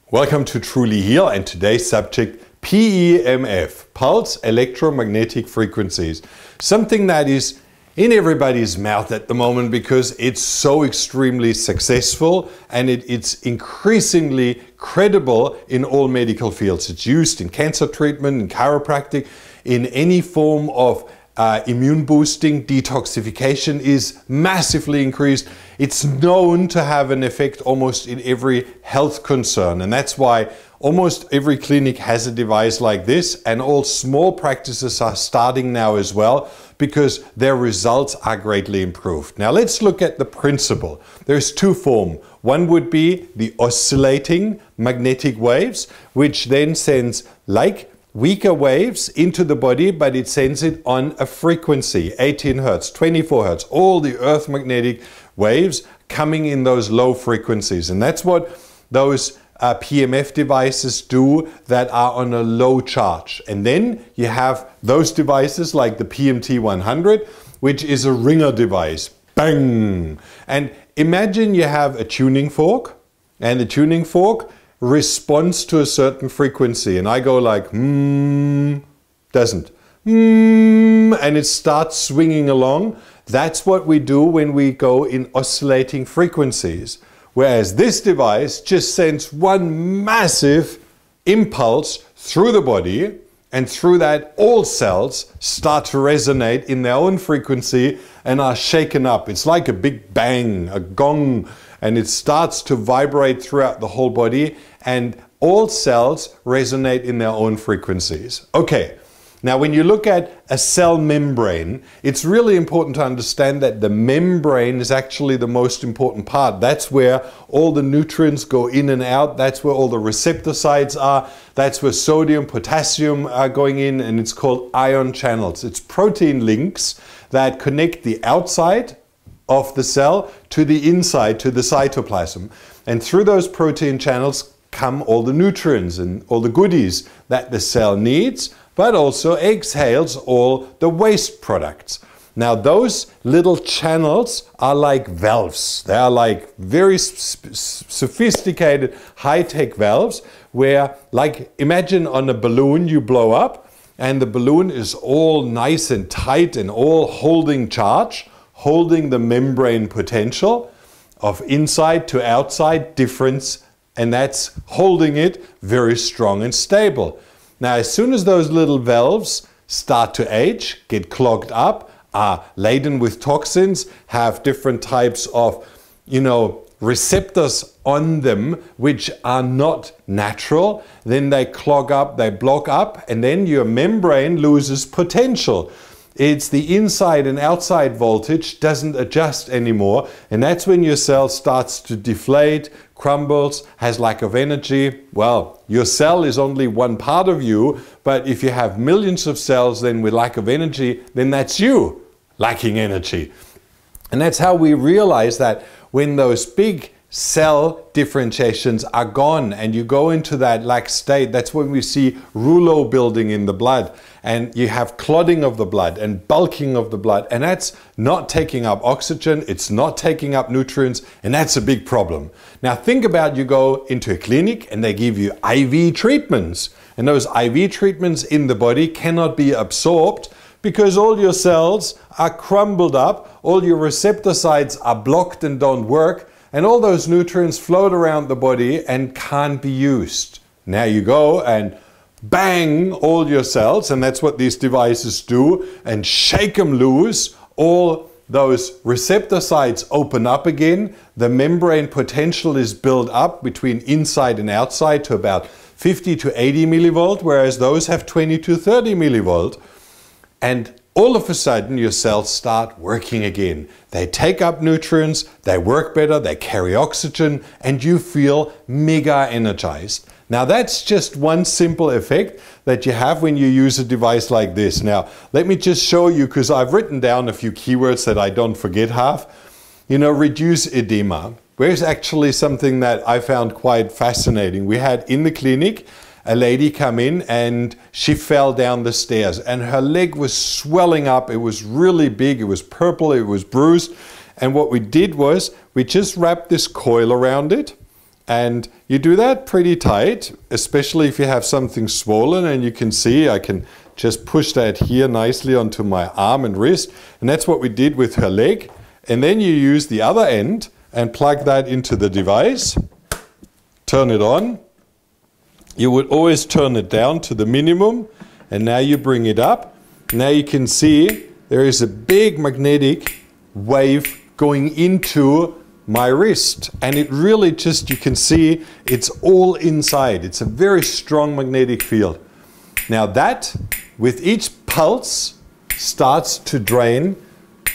Welcome to Truly Heal, and today's subject, PEMF, pulse electromagnetic frequencies. Something that is in everybody's mouth at the moment because it's so extremely successful and it's increasingly credible in all medical fields. It's used in cancer treatment, in chiropractic, in any form of immune boosting. Detoxification is massively increased. It's known to have an effect almost in every health concern, and that's why almost every clinic has a device like this, and all small practices are starting now as well because their results are greatly improved. Now let's look at the principle. There's two forms. One would be the oscillating magnetic waves, which then sends like weaker waves into the body, but it sends it on a frequency, 18 hertz, 24 hertz, all the earth magnetic waves coming in those low frequencies. And that's what those PMF devices do that are on a low charge. And then you have those devices like the PMT-100, which is a ringer device. Bang! And imagine you have a tuning fork, and the tuning fork responds to a certain frequency, and I go like doesn't and it starts swinging along. That's what we do when we go in oscillating frequencies, whereas this device just sends one massive impulse through the body, and through that all cells start to resonate in their own frequency and are shaken up. It's like a big bang, a gong, and it starts to vibrate throughout the whole body, and all cells resonate in their own frequencies. Okay, now when you look at a cell membrane, it's really important to understand that the membrane is actually the most important part. That's where all the nutrients go in and out. That's where all the receptor sites are. That's where sodium, potassium are going in, and it's called ion channels. It's protein links that connect the outside of the cell to the inside, to the cytoplasm. And through those protein channels come all the nutrients and all the goodies that the cell needs, but also exhales all the waste products. Now those little channels are like valves. They are like very sophisticated high-tech valves where, like, imagine on a balloon you blow up and the balloon is all nice and tight and all holding charge, holding the membrane potential of inside to outside difference, and that's holding it very strong and stable. Now as soon as those little valves start to age, get clogged up, are laden with toxins, have different types of, receptors on them which are not natural, then they clog up, they block up, and then your membrane loses potential. It's the inside and outside voltage doesn't adjust anymore, and that's when your cell starts to deflate, crumbles, has lack of energy. Well, your cell is only one part of you, but if you have millions of cells then with lack of energy, then that's you lacking energy. And that's how we realize that when those big cell differentiations are gone and you go into that lax state, that's when we see rouleau building in the blood, and you have clotting of the blood and bulking of the blood, and that's not taking up oxygen, it's not taking up nutrients, and that's a big problem. Now think about, you go into a clinic and they give you IV treatments, and those IV treatments in the body cannot be absorbed because all your cells are crumbled up, all your receptor sites are blocked and don't work, and all those nutrients float around the body and can't be used. Now you go and bang all your cells, and that's what these devices do, and shake them loose. All those receptor sites open up again. The membrane potential is built up between inside and outside to about 50 to 80 millivolt, whereas those have 20 to 30 millivolt. And all of a sudden your cells start working again. They take up nutrients, they work better, they carry oxygen, and you feel mega energized. Now that's just one simple effect that you have when you use a device like this. Now let me just show you, because I've written down a few keywords that I don't forget half. Reduce edema. Where's actually something that I found quite fascinating. We had in the clinic a lady come in and she fell down the stairs and her leg was swelling up. It was really big, it was purple, it was bruised. And what we did was we just wrapped this coil around it, And you do that pretty tight, especially if you have something swollen, and you can see I can just push that here nicely onto my arm and wrist. And that's what we did with her leg. And then you use the other end and plug that into the device, turn it on. You would always turn it down to the minimum, and now you bring it up. Now you can see there is a big magnetic wave going into my wrist, and it really just, you can see it's all inside. It's a very strong magnetic field. Now that, with each pulse, starts to drain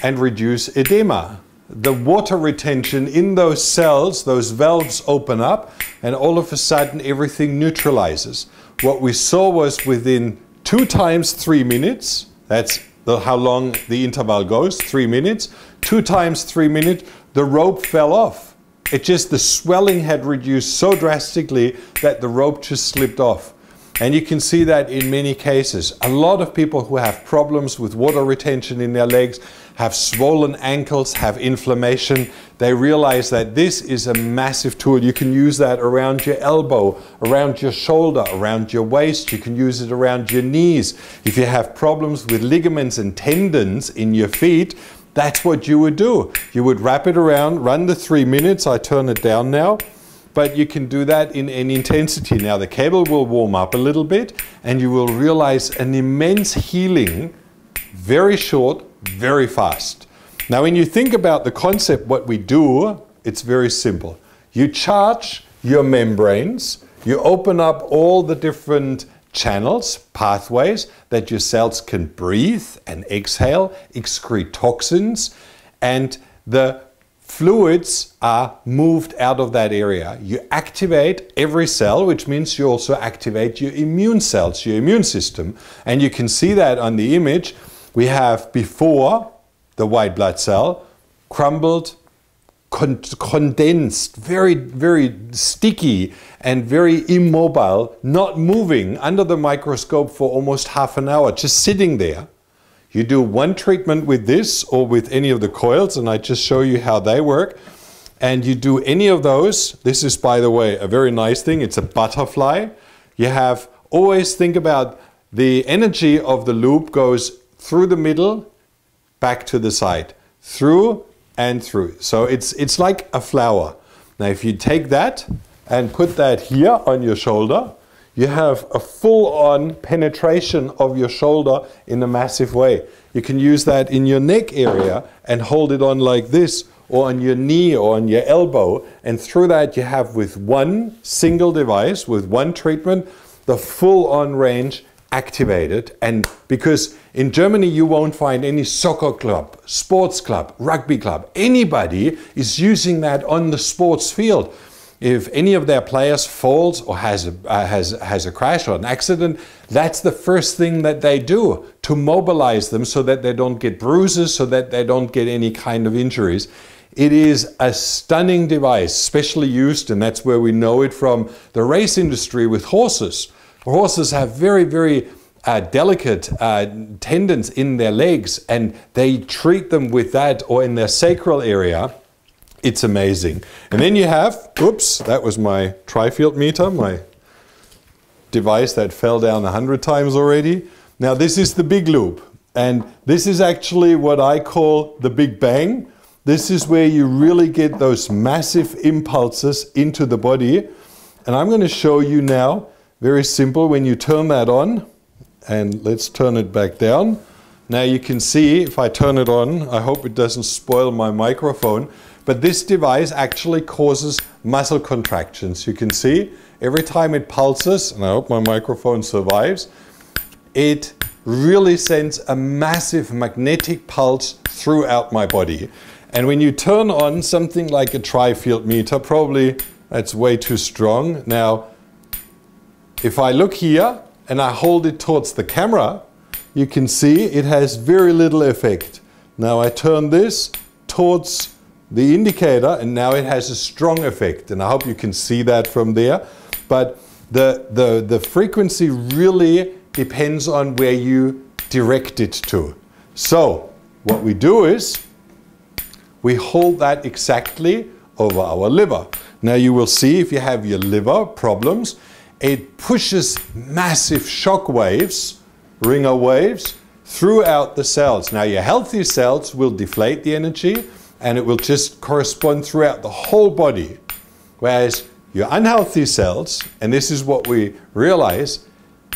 and reduce edema. The water retention in those cells, those valves open up, and all of a sudden everything neutralizes. What we saw was within 2 times 3 minutes, that's how long the interval goes, 3 minutes, 2 times 3 minutes, the rope fell off. It just, the swelling had reduced so drastically that the rope just slipped off. And you can see that in many cases. A lot of people who have problems with water retention in their legs, have swollen ankles, have inflammation, they realize that this is a massive tool. You can use that around your elbow, around your shoulder, around your waist. You can use it around your knees. If you have problems with ligaments and tendons in your feet, that's what you would do. You would wrap it around, run the 3 minutes. I turn it down now. But you can do that in any intensity. Now the cable will warm up a little bit, and you will realize an immense healing, very short, very fast. Now when you think about the concept, what we do, it's very simple. You charge your membranes, you open up all the different channels, pathways that your cells can breathe and exhale, excrete toxins, and the fluids are moved out of that area. You activate every cell, which means you also activate your immune cells, your immune system. And you can see that on the image. We have before the white blood cell crumbled, condensed, very, very sticky and very immobile, not moving under the microscope for almost half an hour, just sitting there. You do one treatment with this or with any of the coils, and I just show you how they work. And you do any of those. This is, by the way, a very nice thing. It's a butterfly. You have, always think about the energy of the loop goes through the middle, back to the side, through and through. So it's like a flower. Now if you take that and put that here on your shoulder, you have a full-on penetration of your shoulder in a massive way. You can use that in your neck area and hold it on like this, or on your knee or on your elbow, and through that you have, with one single device, with one treatment, the full-on range activated. And because in Germany you won't find any soccer club, sports club, rugby club, anybody is using that on the sports field. If any of their players falls or has a crash or an accident, that's the first thing that they do to mobilize them so that they don't get bruises, so that they don't get any kind of injuries. It is a stunning device, specially used, and that's where we know it from the race industry with horses. Horses have very, very delicate tendons in their legs, and they treat them with that, or in their sacral area. It's amazing. And then you have, oops, that was my tri-field meter, my device that fell down 100 times already. Now this is the big loop, and this is actually what I call the Big Bang. This is where you really get those massive impulses into the body. And I'm going to show you now, very simple, when you turn that on, and let's turn it back down. Now you can see, if I turn it on, I hope it doesn't spoil my microphone, but this device actually causes muscle contractions. You can see every time it pulses, and I hope my microphone survives, it really sends a massive magnetic pulse throughout my body. And when you turn on something like a tri-field meter, probably that's way too strong. Now, if I look here and I hold it towards the camera, you can see it has very little effect. Now I turn this towards the indicator, and now it has a strong effect, and I hope you can see that from there. But the frequency really depends on where you direct it to. So what we do is we hold that exactly over our liver. Now you will see if you have your liver problems, it pushes massive shock waves, ringer waves, throughout the cells. Now your healthy cells will deflate the energy and it will just correspond throughout the whole body. Whereas your unhealthy cells, and this is what we realize,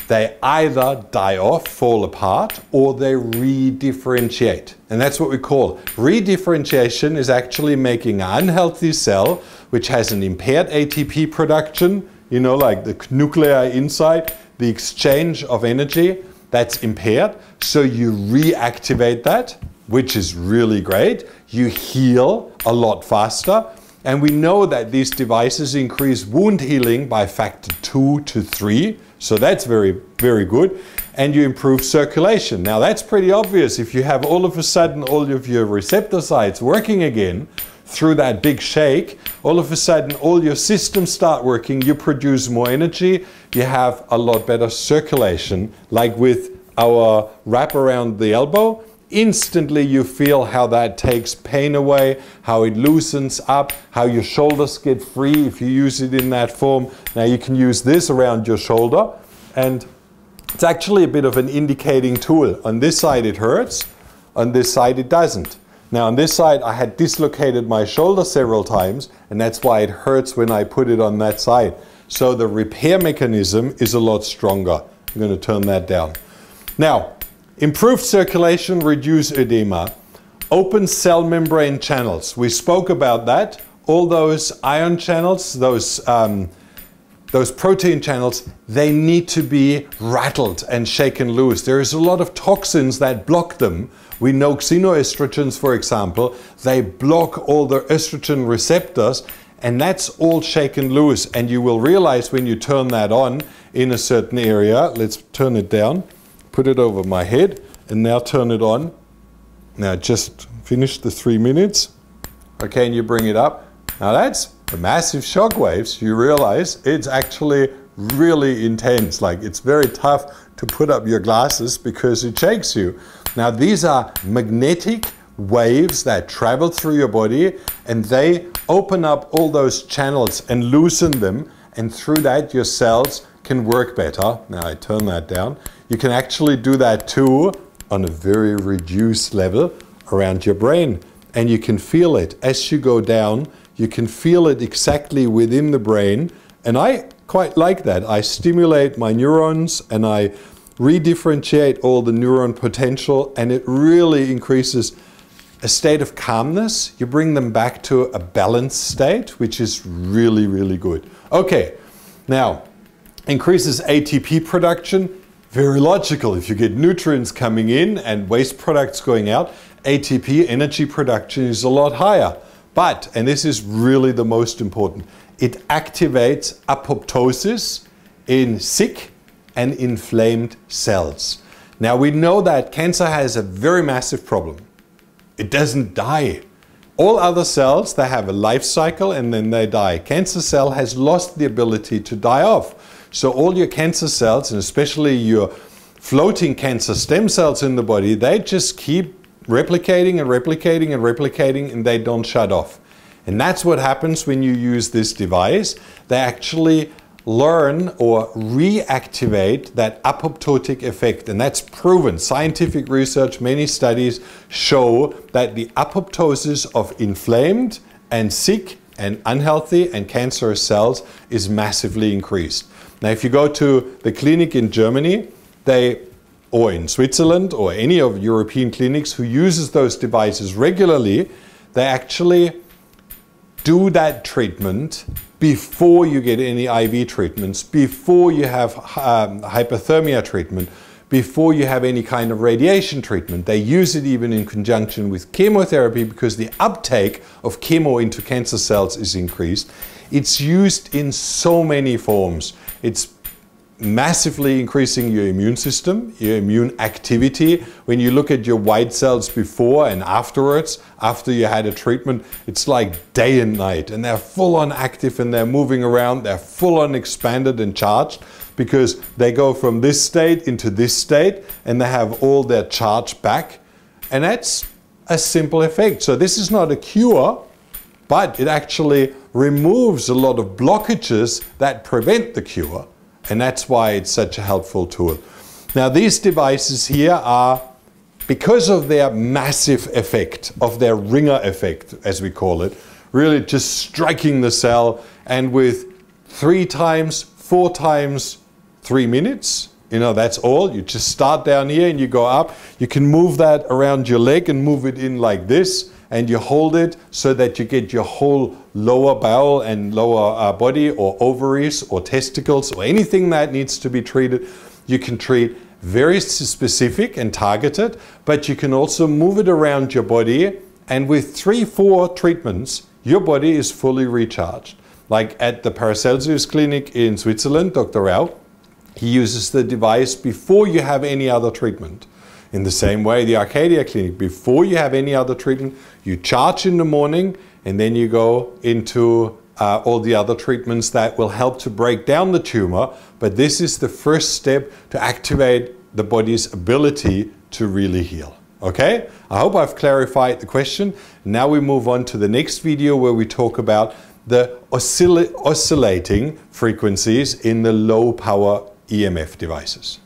they either die off, fall apart, or they redifferentiate. And that's what we call redifferentiation, is actually making an unhealthy cell which has an impaired ATP production, you know, like the nuclei inside, the exchange of energy, that's impaired. So you reactivate that, which is really great. You heal a lot faster. And we know that these devices increase wound healing by factor 2 to 3. So that's very, very good. And you improve circulation. Now that's pretty obvious. If you have all of a sudden all of your receptor sites working again through that big shake, all of a sudden all your systems start working, you produce more energy, you have a lot better circulation. Like with our wrap around the elbow, instantly you feel how that takes pain away, how it loosens up, how your shoulders get free if you use it in that form. Now you can use this around your shoulder, and it's actually a bit of an indicating tool. On this side it hurts, on this side it doesn't. Now on this side I had dislocated my shoulder several times, and that's why it hurts when I put it on that side. So the repair mechanism is a lot stronger. I'm going to turn that down. Now, improved circulation, reduce edema, open cell membrane channels. We spoke about that. All those ion channels, those protein channels, they need to be rattled and shaken loose. There is a lot of toxins that block them. We know xenoestrogens, for example, they block all the estrogen receptors, and that's all shaken loose. And you will realize when you turn that on in a certain area. Let's turn it down. Put it over my head, and now turn it on. Now just finish the 3 minutes. Okay, and you bring it up. Now that's the massive shock waves. You realize it's actually really intense. Like, it's very tough to put up your glasses because it shakes you. Now these are magnetic waves that travel through your body, and they open up all those channels and loosen them, and through that your cells can work better. Now I turn that down. You can actually do that too on a very reduced level around your brain, and you can feel it as you go down. You can feel it exactly within the brain, and I quite like that. I stimulate my neurons and I redifferentiate all the neuron potential, and it really increases a state of calmness. You bring them back to a balanced state, which is really, really good. Okay, now increases ATP production. Very logical. If you get nutrients coming in and waste products going out, ATP, energy production, is a lot higher. But, and this is really the most important, it activates apoptosis in sick and inflamed cells. Now we know that cancer has a very massive problem. It doesn't die. All other cells, they have a life cycle and then they die. Cancer cell has lost the ability to die off. So all your cancer cells, and especially your floating cancer stem cells in the body, they just keep replicating and replicating and replicating, and they don't shut off. And that's what happens when you use this device. They actually learn or reactivate that apoptotic effect, and that's proven. Scientific research, many studies show that the apoptosis of inflamed and sick and unhealthy and cancerous cells is massively increased. Now, if you go to the clinic in Germany, or in Switzerland, or any of European clinics who uses those devices regularly, they actually do that treatment before you get any IV treatments, before you have hypothermia treatment, before you have any kind of radiation treatment. They use it even in conjunction with chemotherapy because the uptake of chemo into cancer cells is increased. It's used in so many forms. It's massively increasing your immune system, your immune activity. When you look at your white cells before and afterwards, after you had a treatment, it's like day and night, and they're full on active and they're moving around, they're full on expanded and charged because they go from this state into this state and they have all their charge back, and that's a simple effect. So this is not a cure, but it actually removes a lot of blockages that prevent the cure. And that's why it's such a helpful tool. Now these devices here are, because of their massive effect, of their ringer effect, as we call it, really just striking the cell, and with 3 times, 4 times, 3 minutes, you know, that's all. You just start down here and you go up. You can move that around your leg and move it in like this, and you hold it so that you get your whole lower bowel and lower body, or ovaries or testicles or anything that needs to be treated. You can treat very specific and targeted, but you can also move it around your body, and with 3-4 treatments, your body is fully recharged. Like at the Paracelsus clinic in Switzerland, Dr. Rao, he uses the device before you have any other treatment. In the same way, the Arcadia clinic, before you have any other treatment, you charge in the morning, and then you go into all the other treatments that will help to break down the tumor. But this is the first step to activate the body's ability to really heal. Okay? I hope I've clarified the question. Now we move on to the next video, where we talk about the oscillating frequencies in the low power EMF devices.